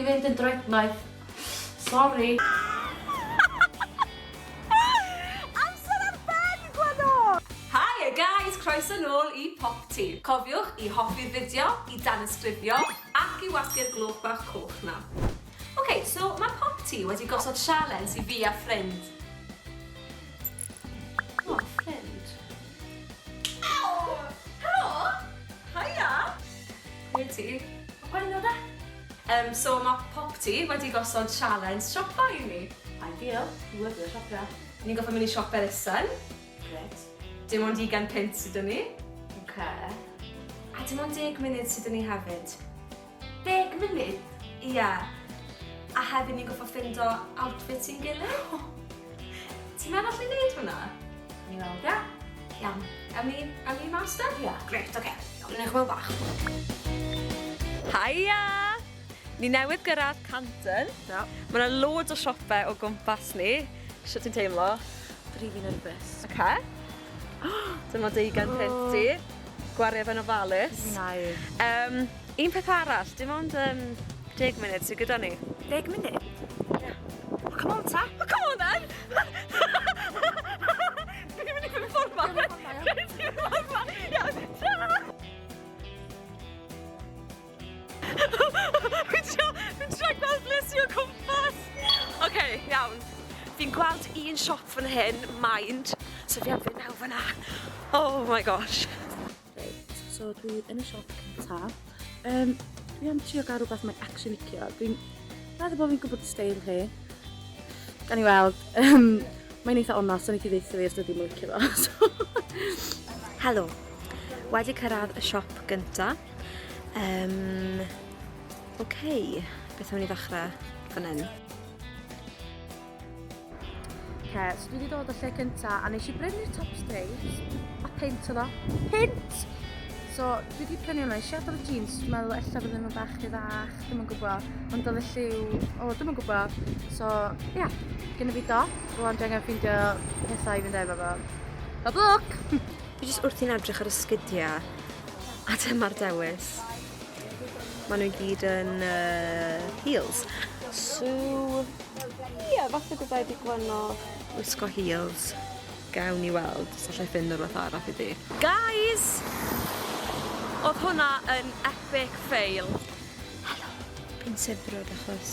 fynd yn droednoeth. Sorry. Amser ar ben, Gwenno! Hiya guys, croeso nôl i PopT. Cofiwch i hoffi'r fideo, i Tanysgrifio ac i wasgu'r glwch bach coch na. Ok, so mae PopT wedi gosod sialens i fi a ffrind. O, ffrind. Helo! Hiya! Hwyr ti? Gwenno da? So mae PopT wedi gosod sialens siopa i ni. Ideal. Lyfio siopio. Ni'n gofyn mynd i siop elusen. Great. Dim ond 20 punt sydd ni. Okay. A dim ond 10 munud sydd ni hefyd. 10 munud? Ia. A hefyd ni'n goffo ffindo outfit i'n gilydd. Ti'n meddwl allai wneud hwnna? Ni weld, ia? Iawn. Am ni master? Ia. Gret, oce. Iawn, neu chwyl bach. Hiya! Ni newydd gyrraedd Canton. Ia. Mae yna loads o siopau o gwmpas ni. Sut ti'n teimlo? Dri fi'n nervous. Oce. Dyma 20 punt ti. Gwario fe'n ofalus. Fi'n air. Un peth arall, dim ond 10 munud sydd gyda ni. 10 munud? Ie. Come on ta. Come on then! Dwi'n mynd i fynd ffordd ma. Dwi'n mynd i ffordd ma. Iawn, ta! Fi'n trio gweld Lucy o gwmpas. Oce, iawn. Fi'n gweld un siop fan hyn, Mind. So fi am fynd naw fyna. Oh my gosh. Reit, so dwi yn y siop cynta. Dwi am trio gael rhywbeth mae'n actually licio. Dwi'n meddwl bod fi'n gwybod y steil chi. Gan i weld, mae'n eitha onest, o'n i ti ddeithio fi os dwi ddim yn licio fo. Helo. Wedi cyrraedd y siop gynta. Oce, beth am ni ddechrau fan hyn? So dwi wedi dod o lle cynta a nes i brynu'r top stays a pint o ddo. Pint! So dwi wedi prynu hwnna, eisiau adael y jeans, dwi'n meddwl ella fydden nhw'n bach i ddach, ddim yn gwybod, ond oedd y lliw, ddim yn gwybod. So, ia, gyda fi do, rwan dwi angen ffeindio pethau i fynd efo fo. Good luck! Fi jyst wrthi'n edrych ar y sgidiau a dyma'r dewis. Maen nhw gyd yn heels. So, ie, falle bydda i wedi Gwenno wisgo heels. Gawn i weld, so allai ffind rhywbeth arall i di. Guys! Oedd hwnna yn epic fail. Helo. Fi'n sibrwd achos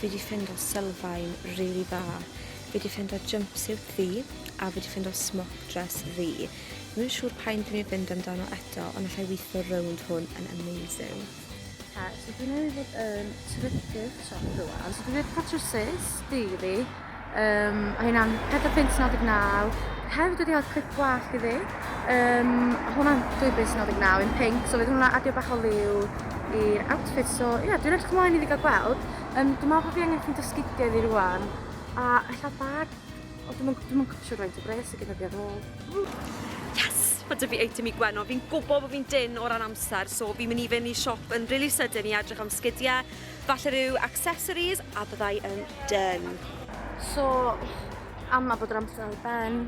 fi wedi ffindo sylfaen rili dda. Fi wedi ffindo jumpsuit fi a fi wedi ffindo smock dress fi. Fi'n siŵr pa'n dwi'n ei fynd amdano eto, ond allai weithio rownd hwn yn amazing. So dwi'n ei fod yn Cynhyrchiad siop rwan. So dwi'n ei patrwsus, dili. A hynna'n 4.99. Hefyd wedi cael clip gwallt iddi. Hwnna'n 2.99 yn pink, so fydd hwnna adio bach o liw i'r outfit. So ie, dwi'n edrych ymlaen iddi gael gweld. Dwi'n meddwl bod fi angen ffeindio sgidiau iddi rwan. A ella bag, dwi'n yn siŵr faint o bres y gyda fi ar ôl. Yes! Mae dy fi eitem i Gwenno. Fi'n gwybod bod fi'n dyn o ran amser, so fi'n mynd i fynd i siop yn really sydyn i edrych am sgidiau, falle rhyw accessories, a byddai yn dyn. So, ama bod yr amser ar ben.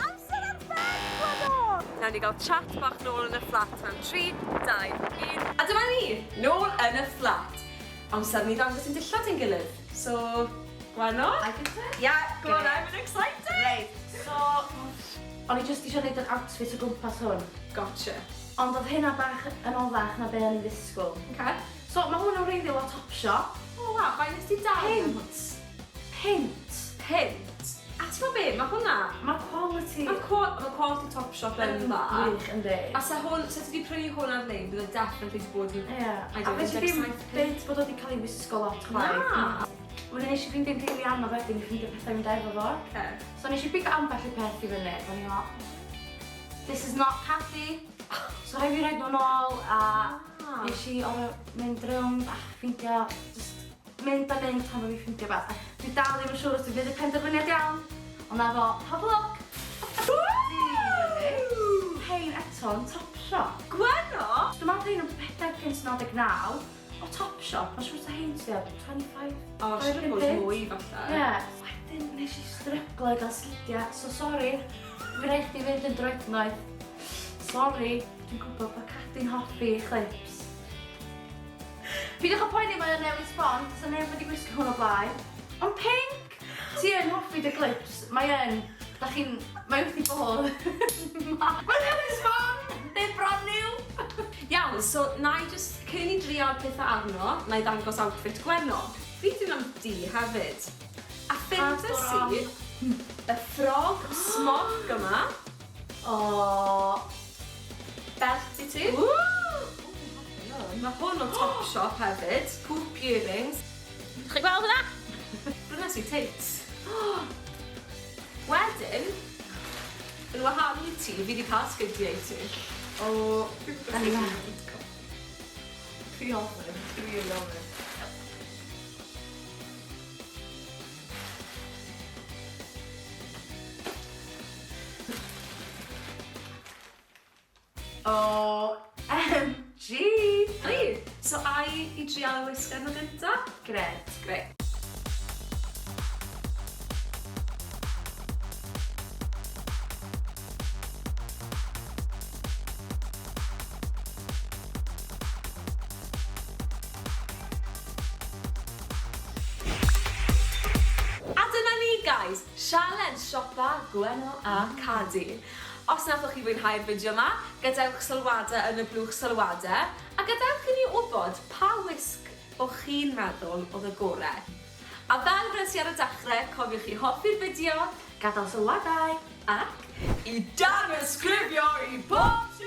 Amser ar ben, Gwenno! Nawn ni gael chat bach nôl yn y fflat mewn 3, 2, 1. A dyma ni, nôl yn y fflat. Amser ni ddangos yn dillad i'n gilydd. So, Gwenno? I can say? Yeah, go on, I'm excited! Right, so... O'n i jyst eisiau gwneud yr outfit o gwmpas hwn. Gotcha. Ond oedd hynna bach yn oddach na be o'n i ddisgwyl. Okay. So mae hwn o'n reiddiol o Topshop. Oh wow, fain nes ti dal? Pint. Pint? A ti'n ma be, mae hwnna? Mae'r quality... Mae'r quality Topshop yn dda. Gwych yn dweud. A sa ti wedi prynu hwn ar-lein, bydd o definitely wedi bod i... Ie. A fe ti ddim byd bod wedi cael ei wisgo lot chwaith. Na. Wedyn nes i ffeindio'n rili anodd wedyn i ffeindio pethau mynd efo fo. So nes i bigo ambell i peth i fyny. O'n i'n meddwl, this is not Cadi. So rhaid fi roed nhw'n ôl a nes i mynd rownd a ffeindio, just mynd a mynd tan bod fi ffeindio beth. Dwi dal ddim yn siŵr os dwi'n bydd y penderfyniad iawn. Ond na fo, have a look! Hein eto'n Topshop. Gwenno? Dwi'n meddwl hein yn 4.99 o Topshop. Mae'n siŵr ta hein sydd 25. O, siwr bod mwy falle. Ie. Wedyn nes i stryglo i gael sgidiau, so sori. Fi rhaid chdi fynd yn droednoeth. Sorry, dwi'n gwybod bod Cadi'n hoffi clips. Pidwch o poeni mae o'n newid sbon, so neb wedi gwisgo hwn o blaen. Ond pink! Ti yn hoffi dy clips, mae yn, mae wrth i bod. Mae'n newid sbon! Neu brand new! Iawn, so na i just, cyn i drio pethau arno, na i ddangos outfit Gwenno. Fi ddim am di hefyd. A fantasy, y ffrog smog yma. O, Belt i ti. Mae hwn o Topshop hefyd. Hoop earrings. Chi'n gweld hwnna? Brynes i tits. Wedyn, yn wahanol i ti, fi wedi cael sgidiau i ti. o, da ni mewn. Dwi ofyn, dwi yn ofyn. OMG! Rhi, so a i drial y wisg yn o gynta? Gret. Gret. A dyna ni, guys, Sialens, Siopau, Gwenno a Cadi. Os nathoch chi fwynhau'r fideo yma, gadewch sylwadau yn y blwch sylwadau, a gadewch i ni wybod pa wisg o'ch chi'n meddwl oedd y gorau. A fel rhes i ar y dechrau, cofiwch chi hoffi'r fideo, Gadael sylwadau. ac i danysgrifio i PopT!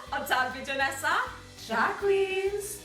Ond ta'r fideo nesaf, Drag Queens!